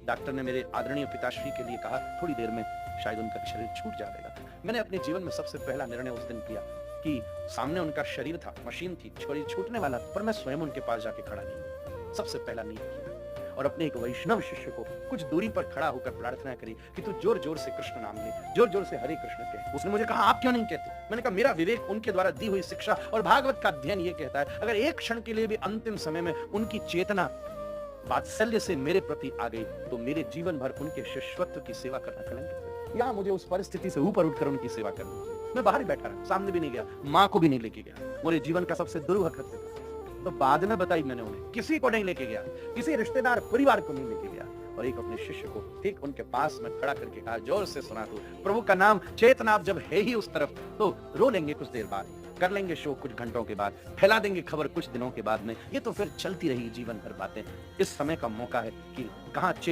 Doctor ने मेरे आदरणीय पिताश्री के लिए कहा थोड़ी देर में शायद उनका शरीर छूट जाएगा। मैंने अपने जीवन में सबसे पहला निर्णय उस दिन किया कि सामने उनका शरीर था, मशीन थी, शरीर छूटने वाला था, पर मैं स्वयं उनके पास जाके खड़ा नहीं हुआ। सबसे पहला नियम किया और अपने एक वैष्णव शिष्य को कुछ दूरी पर खड़ा होकर प्रार्थना करी कि तू जोर जोर से कृष्ण नाम ले, जोर जोर से हरे कृष्ण कहे। उसने मुझे कहा आप क्यों नहीं कहते? मैंने कहा मेरा विवेक उनके द्वारा दी हुई शिक्षा और भागवत का अध्ययन ये कहता है अगर एक क्षण के लिए भी अंतिम समय में उनकी चेतना वात्सल्य से मेरे प्रति आ गई तो मेरे जीवन भर उनके शिष्यत्व की सेवा करना कलंकित है। यहाँ मुझे उस परिस्थिति से ऊपर उठकर उनकी सेवा करनी चाहिए। मैं बाहर ही बैठा रहा, सामने भी नहीं गया, माँ को भी नहीं लेके गया। मेरे जीवन का सबसे दुर्लभ कृत्य था। तो बाद में बताई मैंने उन्हें, किसी को नहीं लेके गया, किसी रिश्तेदार परिवार को नहीं लेके गया और एक अपने शिष्य को ठीक उनके पास में खड़ा करके कहा जोर से सुना दो प्रभु का नाम, चेतना जब है ही उस तरफ तो रो लेंगे कुछ देर बाद, कर लेंगे शो कुछ घंटों के बाद, फैला देंगे खबर कुछ दिनों के बाद में, ये तो फिर चलती रही जीवन भर बातें। इस समय का मौका है कि कहाँ